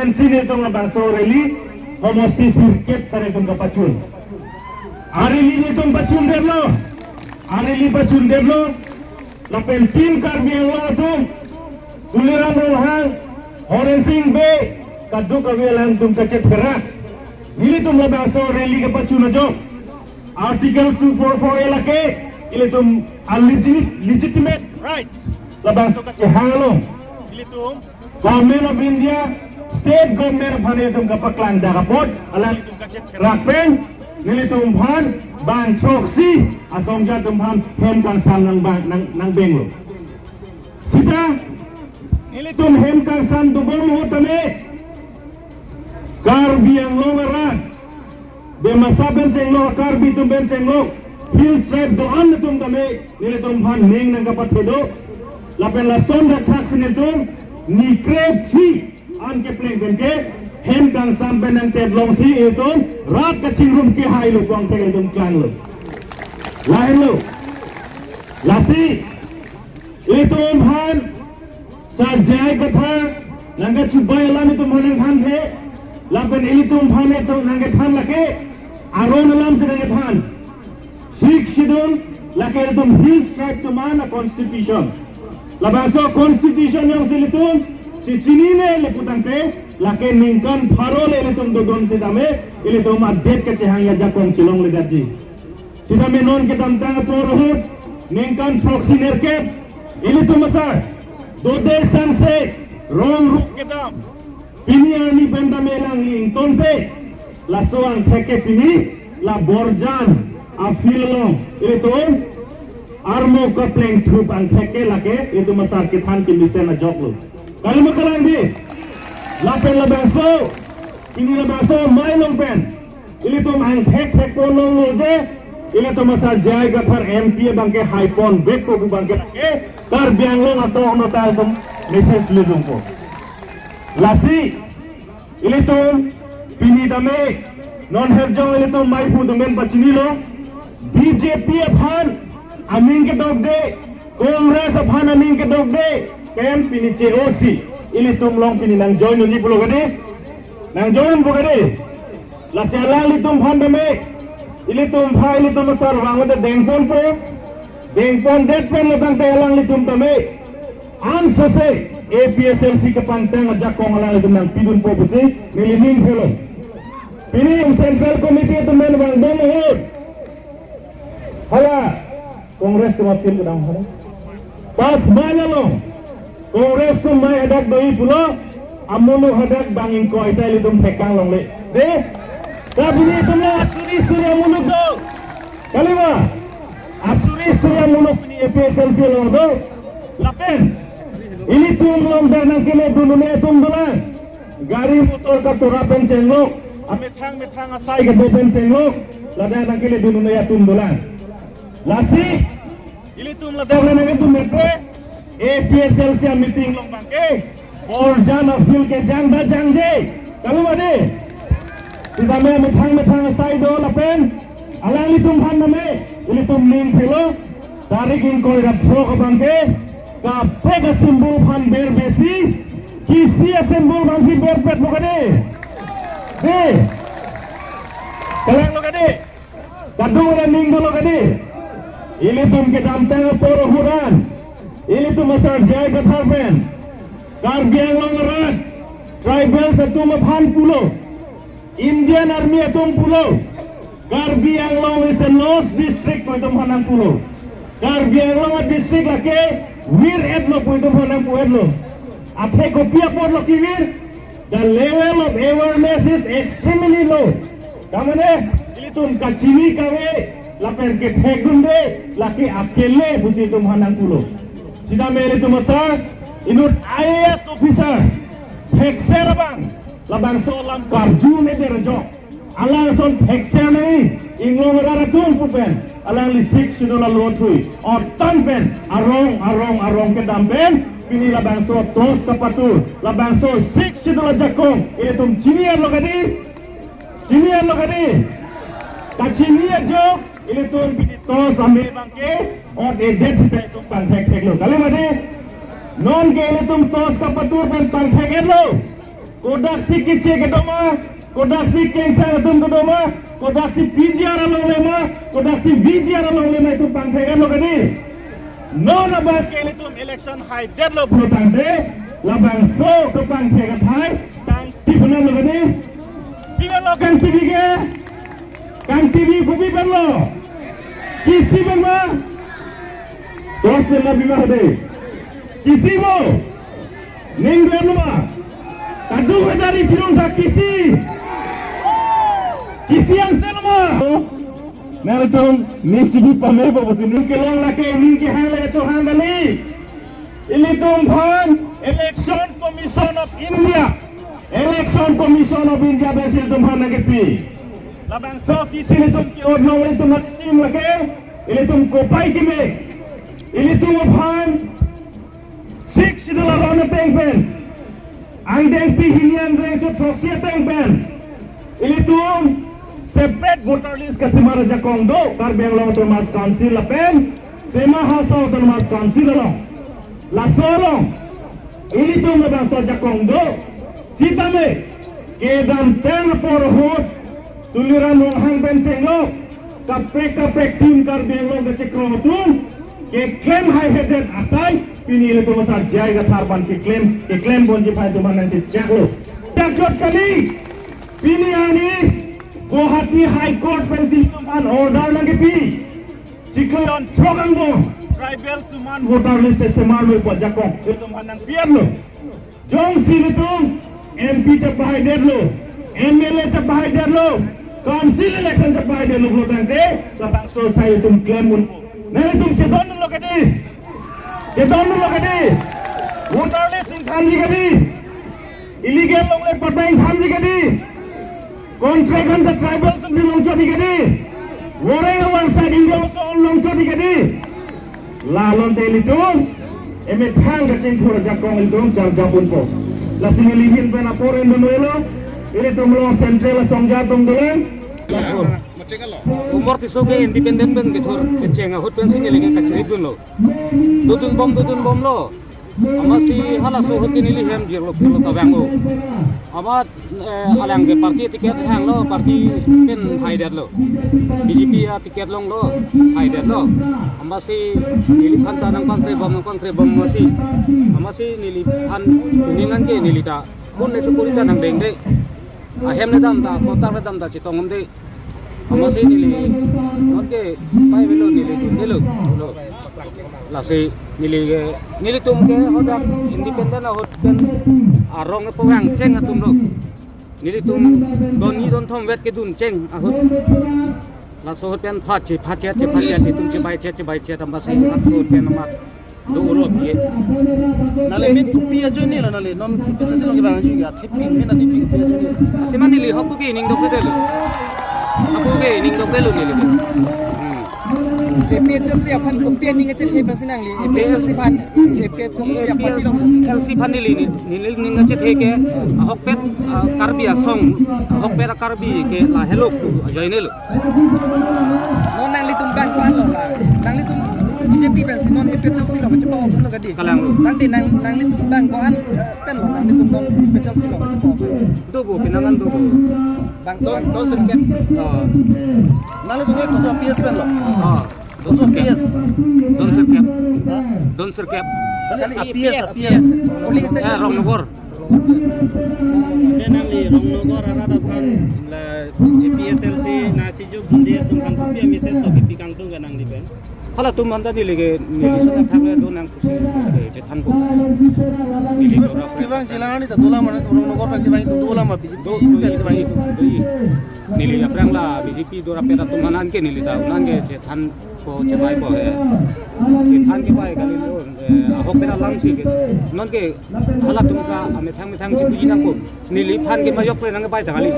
pensin itu ngabangso reli homosti sirket tare tum kapacun arili ni tum pacun derlo arili pacun derlo la pentin karbi lo tum tuliran rohang horensing be kadu kawelan tum kacet gerak ini tum ngabangso reli kapacun ajo article 244 elake ile tum legitimate rights labangso kacehang lo ile tum Government of India, State Government of Hanitum kapaklan dakapot, alalitum kacet rakpen, nilitum han, ban troksi, asong jatum han, hem kangsan ng Benglo. Sita, nilitum hem kangsan dubong hutame, karbi ang longaran, de masaben senglo, karbi tumben senglo, hill stripe doan natum kame, nilitum han ning ng kapatido, lapen lason da tax nilitum, ni krep hi an ke pleng benke hem kang sampai nang tedlong si itu rat kecing rum ke hai lu kuang tege dum klan lu lain lu lasi itu han sajai katha nangga cubai alam itu manang than he laben itu han itu nangga than lake aron alam se nangga than sik sidun lake itu hill strike to man a constitution Labaso constitution yang silitum si cinine leputan pe lake ningkan farol elitum dodon sidame elitum adet kecehang ya jakong cilong legaji sidame non kedam tang porohut ningkan proxy nerket elitum masar dode sanse rong ruk kedam pini ani pendame lang ling tonte la soang theke pini la borjan afilong elitum armo kapleng trup ang theke lake itu masar kithan ki misena joklo kali makalang di lapen labangso ini labangso mai long pen ili tum ang thek polong loje ili tum masar jai gathar MP bangke haipon beko bu bangke lake tar biang long atau ono tal tum message lidung ko lasi ili tum pini dame non herjong ili tum mai fu dumen pachini lo BJP aphan Amin ke dog de, Kongres aphan amin ke dog de, ken pini COC, ili tumlong pini nang join ni pulo gade, nang join pulo gade, la sialang ili tum phan dame, ili tum pha ili tum sar wang de dengpon det pen lotang te alang ili tum dame, an sose APSLC ke pantang ajak kong alang ili tum nang pidun po busi, nilimin polo, pini Central Committee tum men wang dong hud, hala. Kongres tu mapil ke dalam hari. Pas mana lo? Kongres tu mai hadak doi pulo, amono hadak bangin ko ita litum tekang long le. De, kabini tu lo asuri surya muluk do. Kalima, asuri surya muluk ni EPSLC long do. Lapen, ini tum long danang kile dunia tum dolan. Gari motor ka turapen cenglok, amethang asai ke dopen cenglok, lada nang kile dunia tum dolan. Lasi, ili tum ladang na nang tum mete, APSLC meeting long bangke, borjan of hill ke jang da jang je, kalau made, tidak me metang asai do lapen, alang ili tum han name, ili tum ning phelo, tarik in koi rapso ke bangke, kape ke simbol han ber besi, kisi simbol bangsi ber pet lo kade, de, kalang lo kade, kadung na ning do lo kade. Ili tum ke damtang porohuran, ili tum masar jai katharpen, karbiang longaran, tribal setum aphan pulo, Indian Army atum pulo, Karbiang Long is a lost district po itong hanang pulo, Karbiang Long district lake, wir edlo po itong hanang po edlo, at he kopia po lo kiwir, the level of awareness is extremely low, kamane, ili tum kachini kawe, laper ke thegunde laki akele busi tum hanang pulo sida mele tum sa inut IAS officer thekser bang labang so lam karju ne derjo alang son thekser nei inglong rara tum pupen alang li sik sudola lothui or tan pen arong ke dampen pini labang so tos kapatur labang so sik sudola jakong ile tum chinier lo kadi kachinier jo ili tuh pinito sambil bangke or edet sida itu pantek lo kalau made non ke ili tuh tos kapatur pen pantek lo kodak si kice kedoma, kodak si kengsa kedum kedoma, kodak si PGR along lema, kodak si VGR along lema itu pangkai lo kani. Non about kali itu election high dead lo bro tangde, labang so ke pangkai katai, tang tipunan lo kani. Bila lo kan TV ke, kan TV kubi berlo, kisi berma, terus berma bima hade, kisi mo, ning berma. Tadu dari Cirung tak kisi yang selama Naratum Nicibi Pamebo was in Nukelong Lake Ninki Hale to Handali Ilitum Pan Election Commission of India Election Commission of India Basil Tumhan Nagapi Labang so kisi ilitum ki orno ilitum hatisim lake ilitum kopai kime ilitum Pan 6 adalah rana tengpen ang dengpi hinian rengsut soksia tengpen ilitum separate voter list kasi maraja kongdo karbeng long Thomas Council lapen tema House Autonomous Council long la solong ilitum labang soja kongdo sitame kedam teng porhut tuliran long hang benceng lo kapek tim karbeng long kecekrong tum ke claim high headed asai pinili tu masa jai ka tharban ke claim bonji phai tu manan che jaklo jakot kali piniani Guwahati High Court pensil tuman order lagi pi cikon trogang bo tribal tuman voter list seman lo po jakong itu manan pian lo jong sini tu MP cepai der lo MLA cepai der lo council election cepai der lo votan de labang selesai itu claim mun nah itu cedon lo kadi voter list in thanji kadi illegal long le patai thanji kadi contract on the tribal sendiri long jadi kadi wareng one side India so long jadi kadi lalon tel itu emet hang kacing thora jakong itu jar japun po la sinilihin pena poren donoelo ini tu melong central songja tung dolen umur tisoge independen ben githor keceng hut ben sini lagi kaciri dun lo dudun bom lo amasi hala so hut ini lihem jiro pilo tawango amat alang ke parti tiket hang lo parti pen haider lo BJP ya tiket long lo haider lo amasi niliphan tanang pangkre bom amasi niliphan kuningan ke nilita kun ne chukurita nang deng de ahem ne dam da kota ne dam da chitongom de amasi nili oke pai velo nili delo lasi nili tum ke hodak independen hot pen arong pewang ceng atum lo nili tum don thom vet ke dun ceng ahut la so hot pen phache tum che bai che tambasi hat so pen amat do ro pie nale min kupi ajo ni la nale non pesa se lo ke bang juga tepi min ati pi ajo ni ati man nili hopu ke ning do ke delo aku ke ning do ke lo nili APHL si apan kumpian ni ngecek he bang sinang li APHL si pan apan di long si pan ni ngecek he ke hokpet karbi asong hokpet karbi ke la hello join lo non nang li tum ban kwan lo la nang li tum BJP bang si non APHL si lo macam apa pun lo gadi kalang lo nang di nang li tum ban kwan pen lo nang li tum non APHL si lo macam apa do go pinangan do go bang don serket nang li tum ko sa PS pen lo Don serkep. PS. Rong nogor. Dan ali rong nogor ada pan la PSLC na cijo bunde tumkan kupia mises to kipikang tu ganang di ben. Hala tum anda di lege sana thakle do nang kusi je than ko. Kibang jilangani ta dola mana rong nogor ban kibang itu dola ma BJP kibang itu. Nili aprang la BJP dora pera tumanan ke nili ta unan ge je than ko cebai ko he than ke bai kali lo ahok pera lam si ke non ke hala tum ka ame thang chi puji nang ko nili phan ke mayok pe nang bai ta kali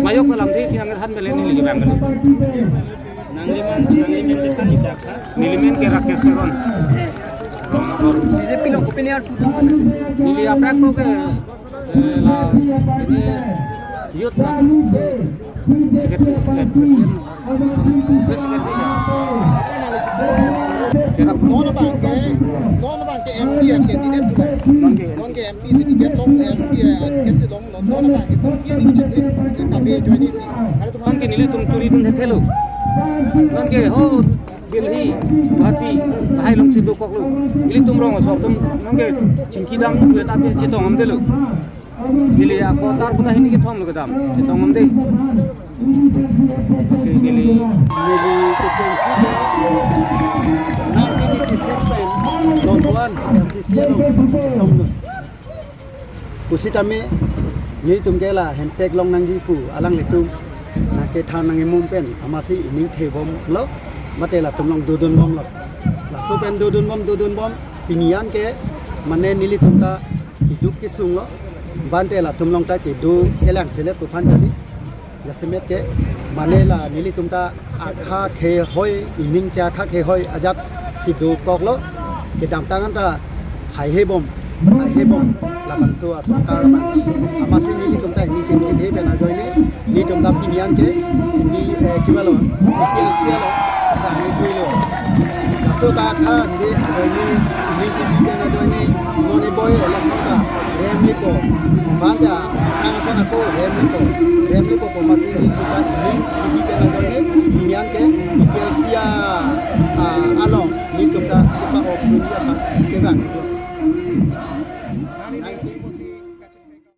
mayok ka lam thi chi nang than mele nili ke bang kali Nangliman cekan tidak kan? nilimen ke rakesh peron BJP lo kumpian tu nili aprang ko ke la ini youth na presiden non bang ke MP candidate tu non ke MP sedikit long MP kasi long non apa itu dia ni macam tu kami join ni sih ada tu non ke nile tum turi dun thelo non ke ho Delhi Guwahati hai long situ kok lu ili tum rong so tum non ke chingki dam tu ta pe chitong am delu ili ako tar puta hini ke thom lu ke dam chitong am de masih ili Maybe to change it. 1986 pen, not one, this year no, some no. Kusi kami, ni tum ke lah, hentek long nang jipu, alang letum, nak ke thang nang imum pen, amasi ini thebom lo, mate lah tum long dudun bom lo, lah so pen dudun bom, pinian ke, mana nili tum ta hidup kisung lo, bante lah tum long ta tidu, kelang selet tu pan jali. Yasemet ke manela nili tumta akha khe hoi ining cha kha khe hoi ajat sidu koklo ke dam tangan ta hai hebom laban so asukar amasi nili tumta ni chen ke the bena joine ni tumta pinian ke sindi kibalo ke sialo ta ni tuilo so ta kha ni joine ni ke bena joine none boy la sota remli ko banda kang sana ko remli ko masih ni kita ni bena joine pinian ke sia along ni tumta sipa ok dunia ke bang